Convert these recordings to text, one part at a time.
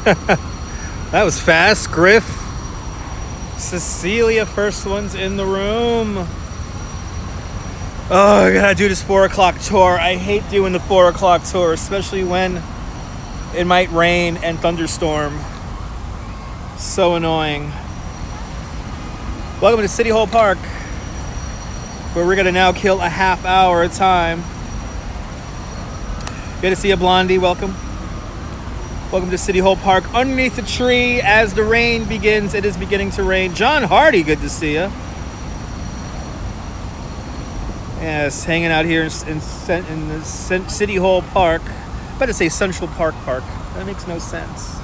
That was fast, Griff. Cecilia, first one's in the room. Oh, I gotta do this 4 o'clock tour. I hate doing the 4 o'clock tour, especially when it might rain and thunderstorm. So annoying. Welcome to City Hall Park, where we're gonna now kill a half hour at a time. Good to see you, Blondie. Welcome. Welcome to City Hall Park, underneath the tree as the rain begins. It is beginning to rain. John Hardy, good to see you. Yes, hanging out here in the City Hall Park. I'm about to say Central Park. That makes no sense.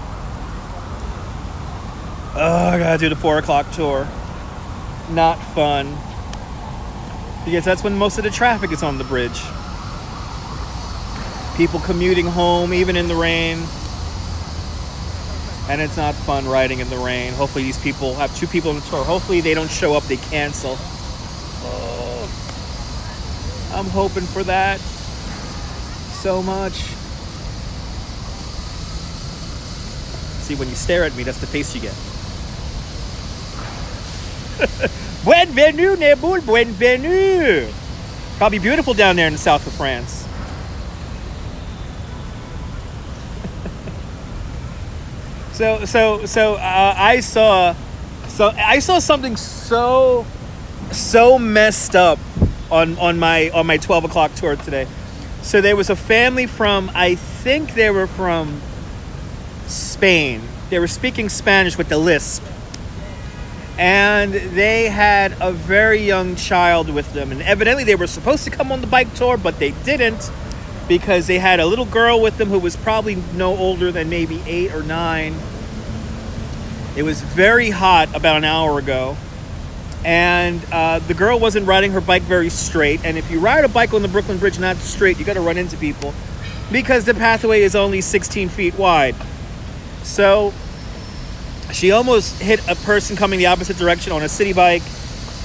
Oh, I gotta do the 4 o'clock tour. Not fun. Because that's when most of the traffic is on the bridge. People commuting home, even in the rain. And it's not fun riding in the rain. Hopefully these people have 2 people on the tour. Hopefully they don't show up, they cancel. Oh, I'm hoping for that so much. See, when you stare at me, that's the face you get. Bienvenue, Neboul, bienvenue. Probably beautiful down there in the south of France. So I saw something so messed up on my 12 o'clock tour today. So there was a family from, I think they were from Spain. They were speaking Spanish with the lisp. And they had a very young child with them. And evidently they were supposed to come on the bike tour, but they didn't, because they had a little girl with them who was probably no older than maybe 8 or 9. It was very hot about an hour ago. And the girl wasn't riding her bike very straight. And if you ride a bike on the Brooklyn Bridge not straight, you got to run into people, because the pathway is only 16 feet wide. So she almost hit a person coming the opposite direction on a city bike.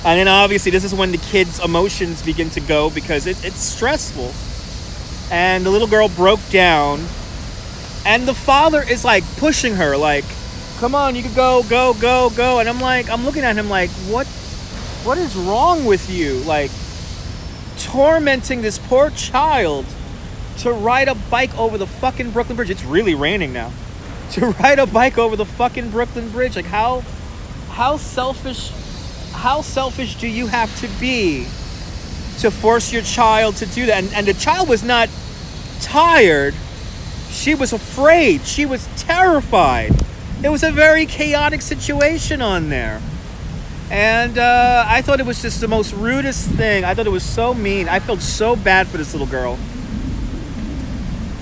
And then obviously this is when the kids' emotions begin to go, because it's stressful. And the little girl broke down. And the father is like pushing her, like, come on, you could go. And I'm looking at him like, what is wrong with you? Like, tormenting this poor child to ride a bike over the fucking Brooklyn Bridge. It's really raining now. To ride a bike over the fucking Brooklyn Bridge. Like, how selfish do you have to be to force your child to do that? And the child was not tired. She was afraid. She was terrified. It was a very chaotic situation on there. And I thought it was just the most rudest thing. I thought it was so mean. I felt so bad for this little girl.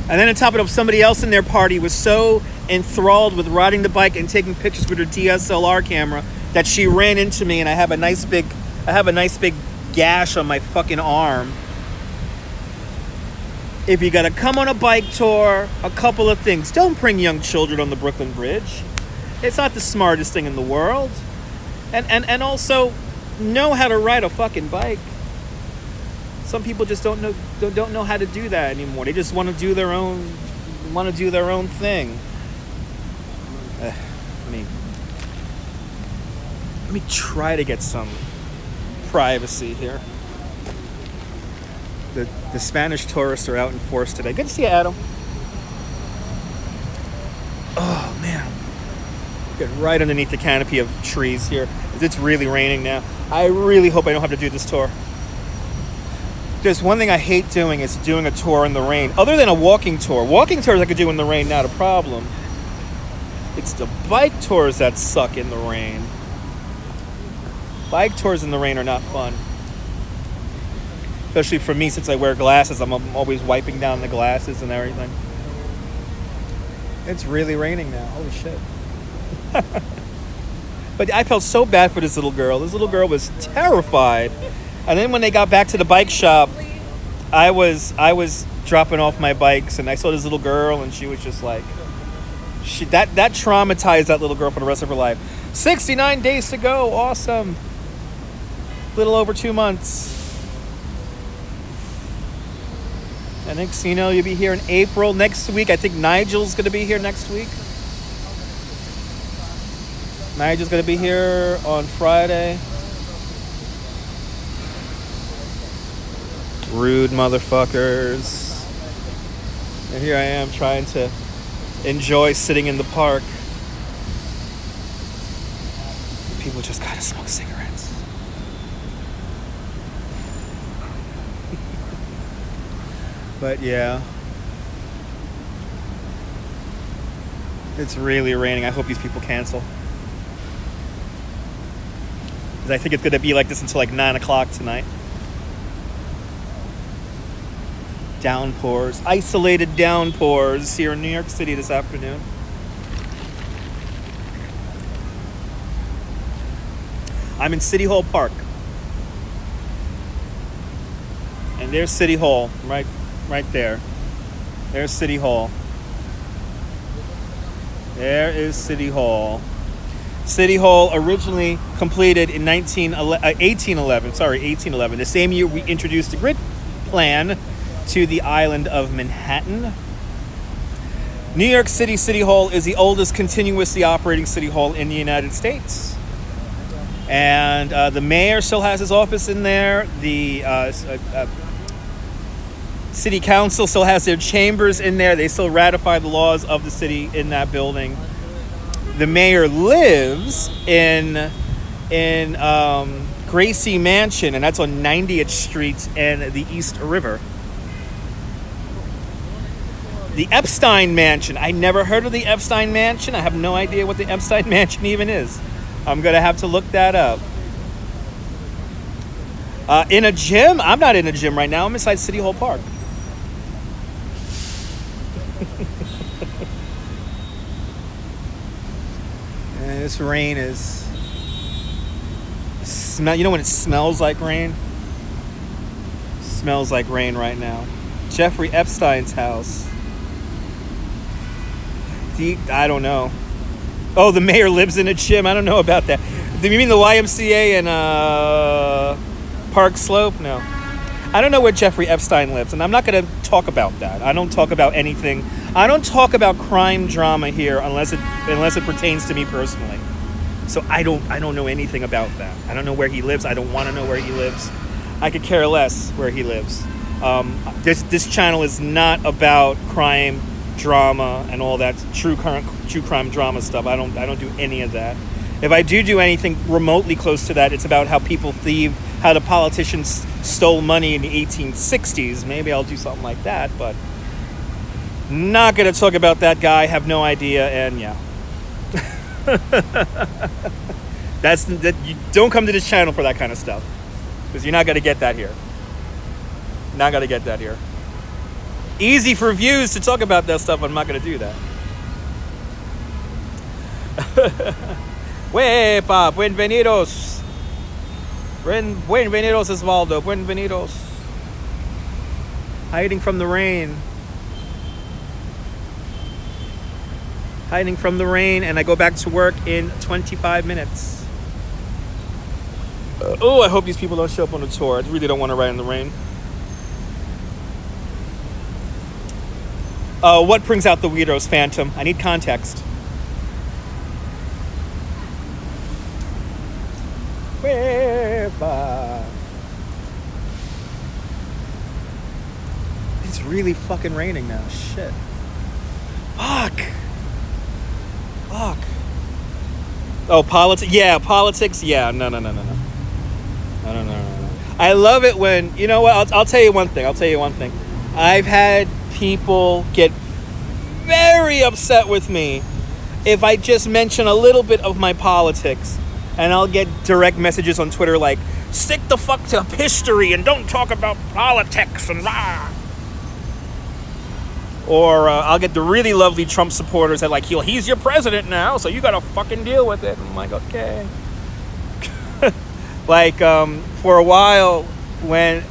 And then on top of it, somebody else in their party was so enthralled with riding the bike and taking pictures with her DSLR camera that she ran into me, and I have a nice big gash on my fucking arm. If you gotta come on a bike tour, a couple of things. Don't bring young children on the Brooklyn Bridge. It's not the smartest thing in the world. And also, know how to ride a fucking bike. Some people just don't know how to do that anymore. They just want to do their own thing. Let me try to get some privacy here. The Spanish tourists are out in force today. Good to see you, Adam. Oh man, get right underneath the canopy of trees here. It's really raining now. I really hope I don't have to do this tour. There's one thing I hate doing, is doing a tour in the rain. Other than a walking tour. Walking tours I could do in the rain, not a problem. It's the bike tours that suck in the rain. Bike tours in the rain are not fun. Especially for me, since I wear glasses. I'm always wiping down the glasses and everything. It's really raining now. Holy shit. But I felt so bad for this little girl. This little girl was terrified. And then when they got back to the bike shop, I was dropping off my bikes, and I saw this little girl, and she was just like, that traumatized that little girl for the rest of her life. 69 days to go. Awesome. Little over 2 months. I think, you'll be here in April. Next week, I think Nigel's going to be here next week. Nigel gonna be here on Friday. Rude motherfuckers. And here I am trying to enjoy sitting in the park. People just gotta smoke cigarettes. But yeah. It's really raining. I hope these people cancel. Because I think it's gonna be like this until like 9 o'clock tonight. Downpours, isolated downpours here in New York City this afternoon. I'm in City Hall Park. And there's City Hall, right there. There's City Hall. There is City Hall. City Hall originally completed in 1811, the same year we introduced the grid plan to the island of Manhattan. New York City City Hall is the oldest continuously operating city hall in the United States. And the mayor still has his office in there. The city council still has their chambers in there. They still ratify the laws of the city in that building. The mayor lives in Gracie Mansion, and that's on 90th Street and the East River. The Epstein Mansion. I never heard of the Epstein Mansion. I have no idea what the Epstein Mansion even is. I'm going to have to look that up. In a gym? I'm not in a gym right now. I'm inside City Hall Park. And this rain is... You know when it smells like rain? It smells like rain right now. Jeffrey Epstein's house. I don't know. Oh, the mayor lives in a gym. I don't know about that. You mean the YMCA and Park Slope? No. I don't know where Jeffrey Epstein lives, and I'm not going to talk about that. I don't talk about anything. I don't talk about crime drama here unless it pertains to me personally. So I don't know anything about that. I don't know where he lives. I don't want to know where he lives. I could care less where he lives. This channel is not about crime drama and all that true crime drama stuff. I don't do any of that. If I do anything remotely close to that, it's about how people thieved, how the politicians stole money in the 1860s. Maybe I'll do something like that, but not gonna talk about that guy. Have no idea, and yeah. You don't come to this channel for that kind of stuff, because you're not gonna get that here. Not gonna get that here. Easy for views to talk about that stuff. I'm not going to do that. Wepa, buenvenidos. Buenvenidos, Osvaldo. Buenvenidos. Hiding from the rain. Hiding from the rain, and I go back to work in 25 minutes. Oh, I hope these people don't show up on the tour. I really don't want to ride in the rain. What brings out the weirdos, Phantom? I need context. It's really fucking raining now. Shit. Fuck. Oh, politics? Yeah, politics? Yeah, no. I love it when, you know what, I'll tell you one thing. I've had people get very upset with me if I just mention a little bit of my politics, and I'll get direct messages on Twitter like, stick the fuck to history and don't talk about politics and rah. Or I'll get the really lovely Trump supporters that like, he's your president now, so you gotta fucking deal with it. I'm like, okay. Like, for a while, when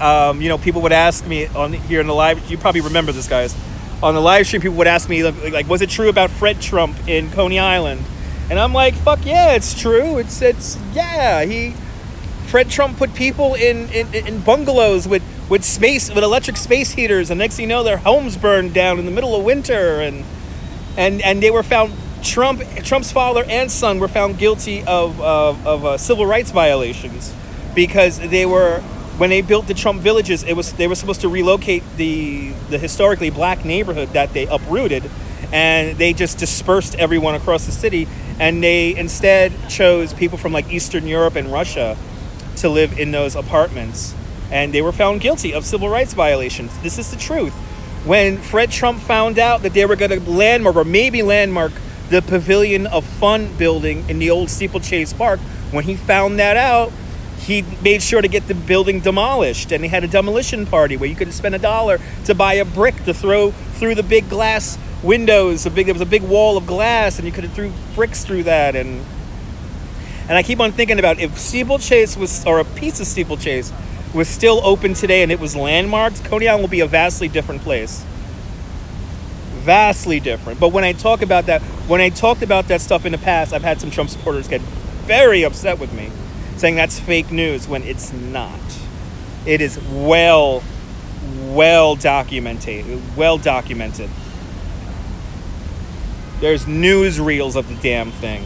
people would ask me here in the live, you probably remember this, guys. On the live stream, people would ask me like, was it true about Fred Trump in Coney Island? And I'm like, fuck yeah, it's true. Fred Trump put people in bungalows with electric space heaters, and next thing you know, their homes burned down in the middle of winter, and they were found Trump's father and son were found guilty of civil rights violations because when they built the Trump villages, they were supposed to relocate the historically black neighborhood that they uprooted, and they just dispersed everyone across the city, and they instead chose people from like Eastern Europe and Russia to live in those apartments, and they were found guilty of civil rights violations. This is the truth. When Fred Trump found out that they were going to landmark the Pavilion of Fun building in the old Steeplechase Park, when he found that out, he made sure to get the building demolished, and they had a demolition party where you could spend $1 to buy a brick to throw through the big glass windows. There was a big wall of glass, and you could have threw bricks through that. And I keep on thinking about if Steeplechase or a piece of Steeplechase was still open today and it was landmarked, Coney Island will be a vastly different place. Vastly different. But when I talked about that stuff in the past, I've had some Trump supporters get very upset with me, saying that's fake news when it's not. It is well documented. There's newsreels of the damn thing.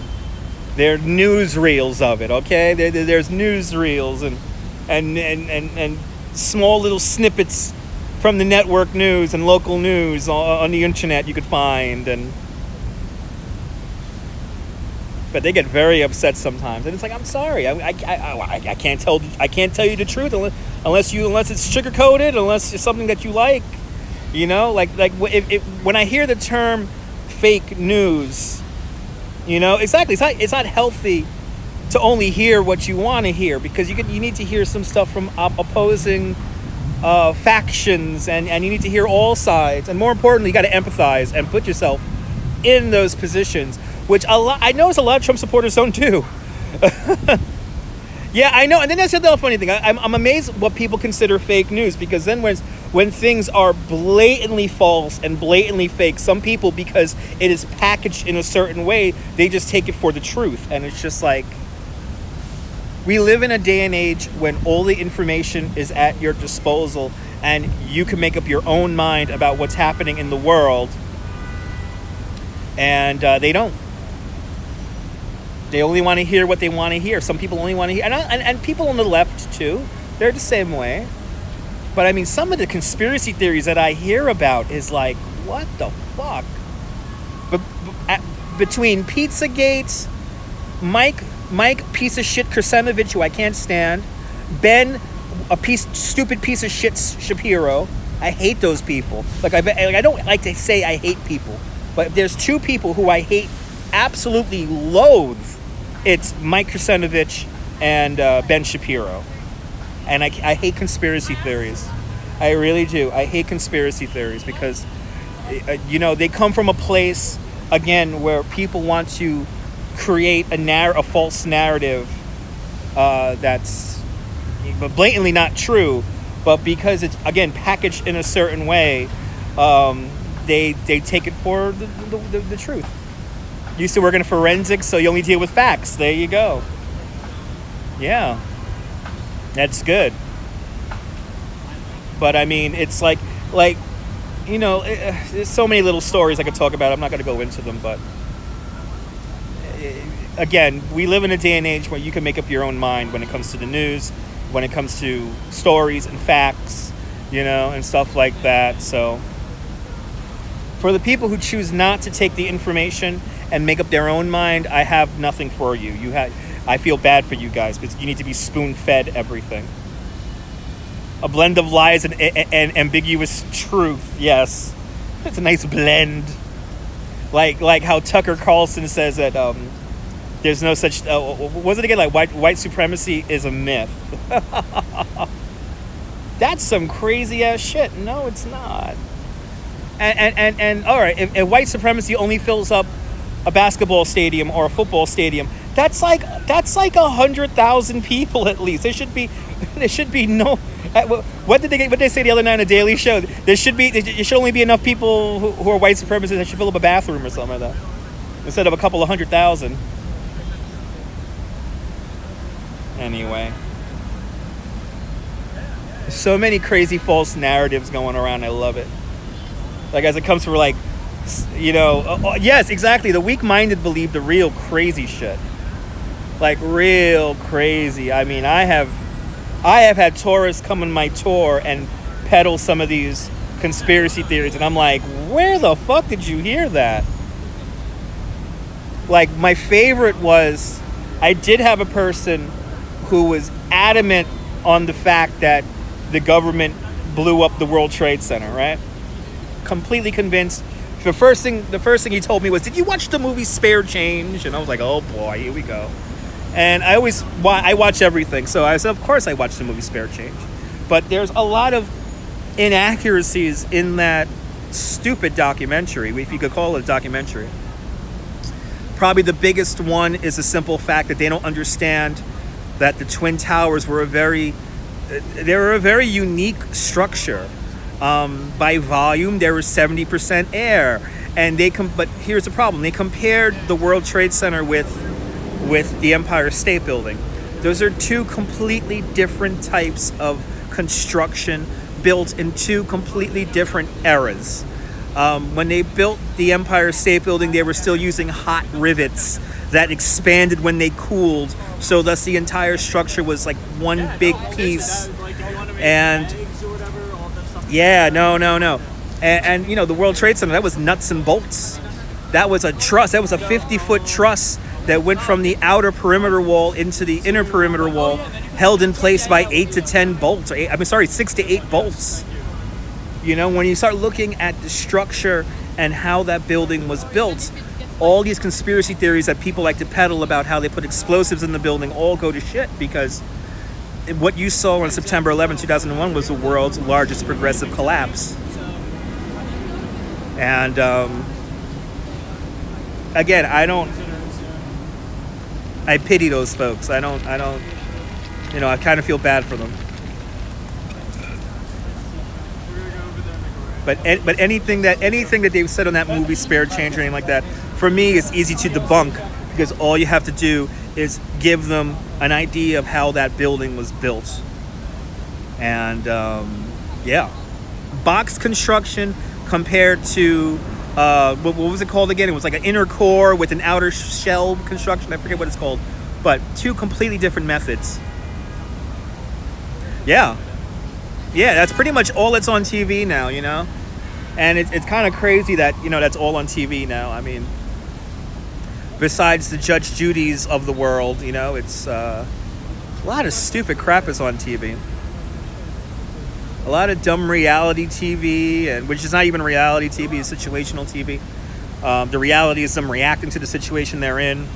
There are newsreels of it, okay? There's newsreels and small little snippets from the network news and local news on the internet you could find, but they get very upset sometimes, and it's like, I'm sorry, I can't tell you the truth unless it's sugar coated, unless it's something that you like, like when I hear the term fake news, exactly, it's not healthy to only hear what you want to hear, because you need to hear some stuff from opposing factions, and you need to hear all sides, and more importantly, you got to empathize and put yourself in those positions, which I notice a lot of Trump supporters don't do. Yeah, I know. And then that's the other funny thing. I'm amazed what people consider fake news, because then when things are blatantly false and blatantly fake, some people, because it is packaged in a certain way, they just take it for the truth. And it's just like, we live in a day and age when all the information is at your disposal, and you can make up your own mind about what's happening in the world. And they don't. They only want to hear what they want to hear. Some people only want to hear, and people on the left too, they're the same way. But I mean, some of the conspiracy theories that I hear about is like, what the fuck? But between Pizzagate, Mike piece of shit Krasinovich, who I can't stand, Ben, stupid piece of shit Shapiro. I hate those people. I don't like to say I hate people, but if there's two people who I hate, absolutely loathe, it's Mike Krasinovich and Ben Shapiro. And I hate conspiracy theories. I really do. I hate conspiracy theories because, they come from a place, again, where people want to create a false narrative that's blatantly not true, but because it's, again, packaged in a certain way, they take it for the truth. Used to work in forensics, so you only deal with facts. There you go. Yeah. That's good. But I mean, it's like there's so many little stories I could talk about. I'm not going to go into them, but again, we live in a day and age where you can make up your own mind when it comes to the news, when it comes to stories and facts, and stuff like that. So for the people who choose not to take the information and make up their own mind, I have nothing for you. I feel bad for you guys, because you need to be spoon-fed everything. A blend of lies and ambiguous truth. Yes, it's a nice blend. Like how Tucker Carlson says that there's no such. Was it again? Like white supremacy is a myth. That's some crazy ass shit. No, it's not. And all right, if white supremacy only fills up a basketball stadium or a football stadium, that's like 100,000 people at least. There should be no. What did they say the other night on the Daily Show? There should only be enough people who are white supremacists that should fill up a bathroom or something like that, instead of a couple of 100,000. Anyway, so many crazy false narratives going around. I love it. Like, as it comes for like Yes, exactly. The weak-minded believe the real crazy shit, like real crazy. I mean, I have had tourists come on my tour and peddle some of these conspiracy theories, and I'm like, where the fuck did you hear that? Like, my favorite was, I did have a person who was adamant on the fact that the government blew up the World Trade Center, right? Completely convinced. The first thing he told me was, "Did you watch the movie Spare Change?" And I was like, "Oh boy, here we go." And I watch everything, so I said, "Of course I watched the movie Spare Change." But there's a lot of inaccuracies in that stupid documentary, if you could call it a documentary. Probably the biggest one is the simple fact that they don't understand that the Twin Towers were a very unique structure. By volume, there was 70% air, and but here's the problem: they compared the World Trade Center with the Empire State Building. Those are two completely different types of construction, built in two completely different eras. When they built the Empire State Building, they were still using hot rivets that expanded when they cooled, so thus the entire structure was like one big piece. And yeah, no. And the World Trade Center, that was nuts and bolts. That was a truss. That was a 50-foot truss that went from the outer perimeter wall into the inner perimeter wall, held in place by 6 to 8 bolts. When you start looking at the structure and how that building was built, all these conspiracy theories that people like to peddle about how they put explosives in the building all go to shit, because what you saw on September 11, 2001 was the world's largest progressive collapse. And again, I pity those folks. I kind of feel bad for them. But anything that they've said on that movie, Spare Change or anything like that, for me is easy to debunk, because all you have to do is give them an idea of how that building was built. And box construction compared to what was it called again? It was like an inner core with an outer shell construction. I forget what it's called, but two completely different methods. Yeah, that's pretty much all that's on TV now, and it's kind of crazy that that's all on TV now. I mean, besides the Judge Judys of the world, it's a lot of stupid crap is on TV. A lot of dumb reality TV, and which is not even reality TV, it's situational TV. The reality is them reacting to the situation they're in.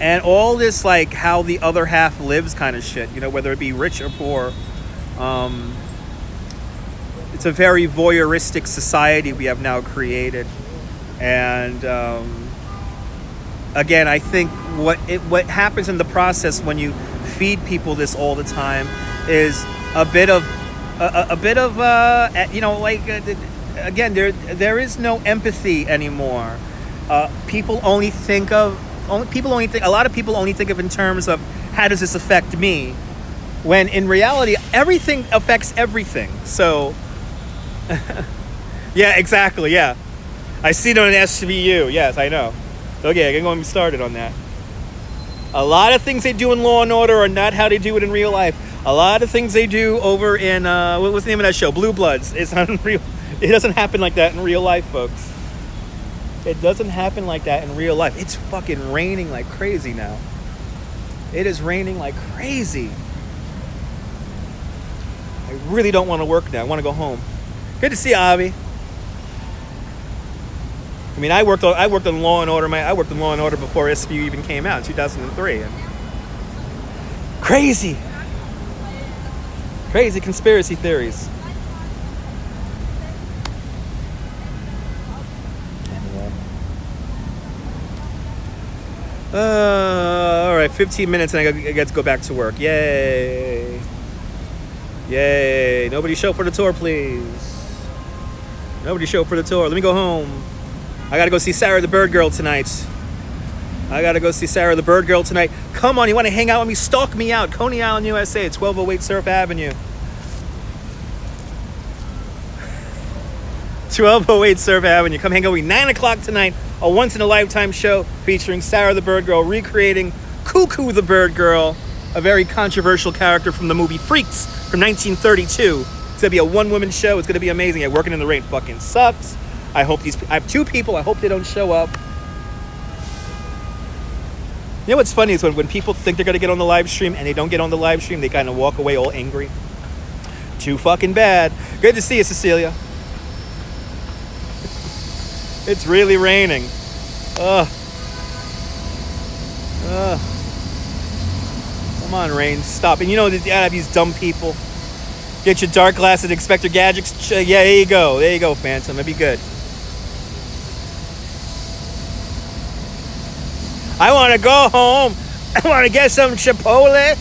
And all this, like, how the other half lives kind of shit, whether it be rich or poor. It's a very voyeuristic society we have now created. And again, I think what happens in the process when you feed people this all the time is a bit of again, there is no empathy anymore. A lot of people only think of in terms of, how does this affect me, when in reality everything affects everything. So yeah, exactly. Yeah, I see it on SVU. Yes, I know. Okay, I'm going to be started on that. A lot of things they do in Law and Order are not how they do it in real life. A lot of things they do over in what was the name of that show? Blue Bloods. It's unreal. It doesn't happen like that in real life, folks. It doesn't happen like that in real life. It's fucking raining like crazy now. It is raining like crazy. I really don't want to work now. I want to go home. Good to see you, Avi. I mean, I worked on Law and Order. I worked in Law and Order before SVU even came out in 2003. And crazy conspiracy theories. All right, 15 minutes and I get to go back to work. Yay. Nobody show up for the tour, please. Nobody show up for the tour. Let me go home. I gotta go see Sarah the Bird Girl tonight. Come on, you want to hang out with me? Stalk me out. Coney Island, USA, 1208 Surf Avenue. 1208 Surf Avenue. Come hang out with me 9 o'clock tonight. A once-in-a-lifetime show featuring Sarah the Bird Girl recreating Cuckoo the Bird Girl, a very controversial character from the movie Freaks from 1932. It's going to be a one-woman show. It's going to be amazing. Yeah, working in the rain fucking sucks. I have 2 people. I hope they don't show up. You know what's funny is when people think they're going to get on the live stream and they don't get on the live stream, they kind of walk away all angry. Too fucking bad. Good to see you, Cecilia. It's really raining. Ugh. Come on, rain, stop. And you know, you gotta have these dumb people. Get your dark glasses, Inspector Gadgets. Yeah, there you go. There you go, Phantom. That'd be good. I want to go home. I want to get some Chipotle.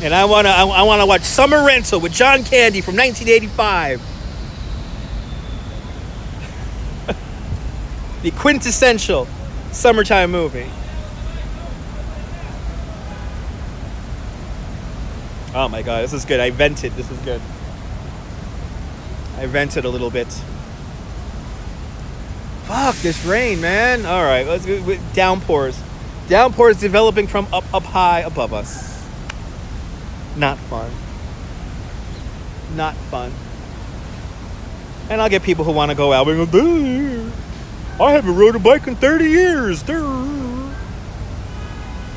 And I want to watch Summer Rental with John Candy from 1985. The quintessential summertime movie. Oh my god, this is good. I vented. This is good. I vented a little bit. Fuck this rain, man. All right, let's go with downpours. Downpours developing from up high above us. Not fun. Not fun. And I'll get people who want to go out and go, I haven't rode a bike in 30 years. Are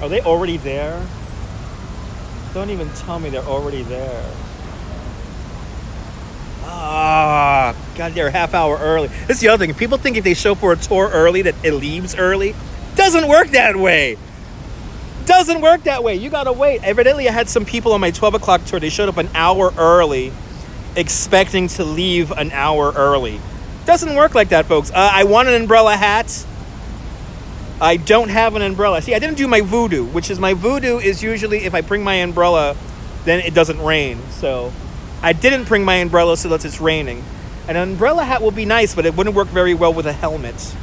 they already there? Don't even tell me they're already there. Ah, got there a half hour early. This is the other thing. People think if they show for a tour early that it leaves early. Doesn't work that way. Doesn't work that way. You gotta wait. Evidently, I had some people on my 12 o'clock tour. They showed up an hour early, expecting to leave an hour early. Doesn't work like that, folks. I want an umbrella hat. I don't have an umbrella. See, I didn't do my voodoo, which is my voodoo is usually if I bring my umbrella, then it doesn't rain. So I didn't bring my umbrella so that it's raining. An umbrella hat would be nice, but it wouldn't work very well with a helmet.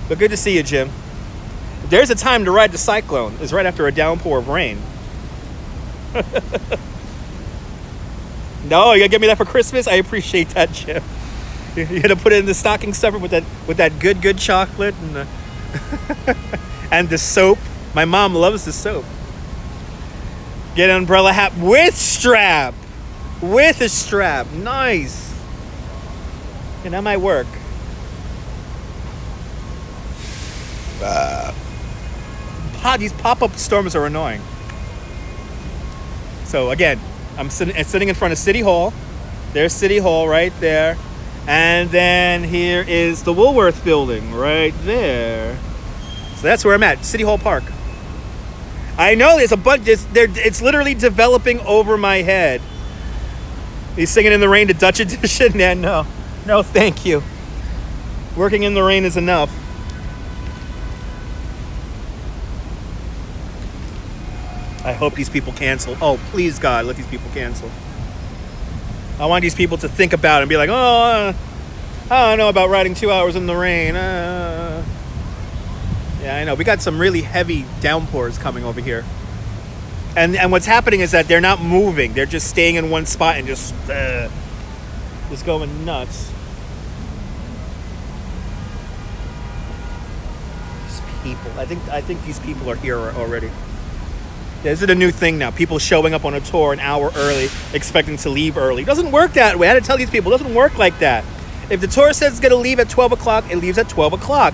But good to see you, Jim. There's a time to ride the cyclone. It's right after a downpour of rain. No, you gotta get me that for Christmas? I appreciate that, Jim. You're gonna put it in the stocking stuffer with that good chocolate and the and the soap. My mom loves the soap. Get an umbrella hat with strap. With a strap. Nice. And that might work. These pop-up storms are annoying. So again, I'm sitting in front of City Hall. There's City Hall right there. And then here is the Woolworth building right there. So that's where I'm at, City Hall Park. I know there's a bunch, it's literally developing over my head. He's singing in the rain to Dutch edition? Yeah, no, thank you. Working in the rain is enough. I hope these people cancel. Oh, please, God, let these people cancel. I want these people to think about it and be like, I don't know about riding 2 hours in the rain. Yeah, I know. We got some really heavy downpours coming over here. And what's happening is that they're not moving. They're just staying in one spot and just going nuts. These people. I think these people are here already. This is a new thing now. People showing up on a tour an hour early, expecting to leave early. It doesn't work that way. I had to tell these people, it doesn't work like that. If the tour says it's going to leave at 12 o'clock, it leaves at 12 o'clock.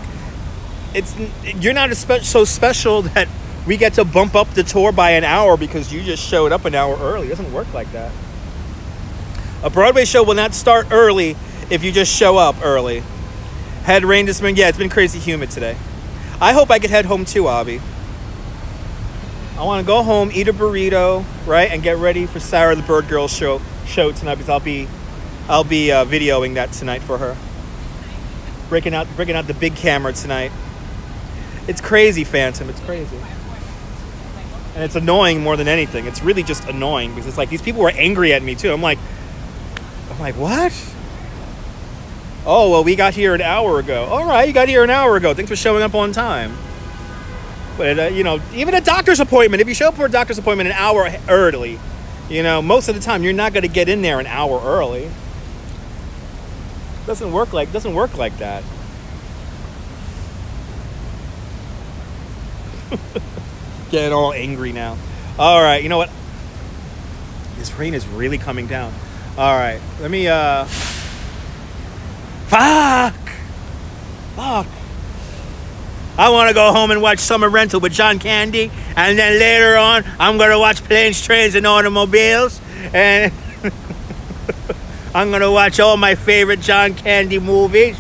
You're not so special that we get to bump up the tour by an hour because you just showed up an hour early. It doesn't work like that. A Broadway show will not start early if you just show up early. Had rain this morning. Yeah, it's been crazy humid today. I hope I could head home too, Avi. I want to go home, eat a burrito, right, and get ready for Sarah the Bird Girl show tonight because I'll be videoing that tonight for her. Breaking out the big camera tonight. It's crazy, Phantom. It's crazy, and it's annoying more than anything. It's really just annoying because it's like these people were angry at me too. I'm like, what? Oh well, we got here an hour ago. All right, you got here an hour ago. Thanks for showing up on time. But, even a doctor's appointment, if you show up for a doctor's appointment an hour early, You know, most of the time you're not going to get in there an hour early. Doesn't work like that. Getting all angry now. All right, you know what? This rain is really coming down. All right, let me fuck. I want to go home and watch Summer Rental with John Candy, and then later on I'm going to watch Planes, Trains, and Automobiles, and I'm going to watch all my favorite John Candy movies.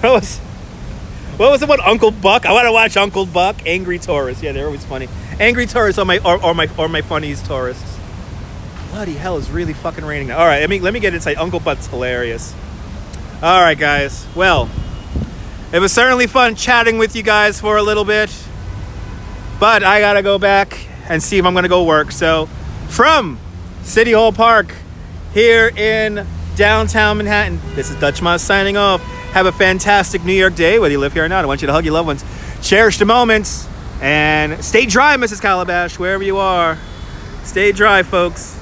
What was it about Uncle Buck? I want to watch Uncle Buck. Angry Tourists. Yeah, they're always funny. Angry Tourists are my funniest tourists. Bloody hell, it's really fucking raining now. All right, let me get inside. Uncle Buck's hilarious. All right, guys. Well, it was certainly fun chatting with you guys for a little bit, but I gotta go back and see if I'm gonna go work. So, from City Hall Park here in downtown Manhattan, this is Dutch Moss signing off. Have a fantastic New York day, whether you live here or not. I want you to hug your loved ones, cherish the moments, and stay dry, Mrs. Calabash, wherever you are. Stay dry, folks.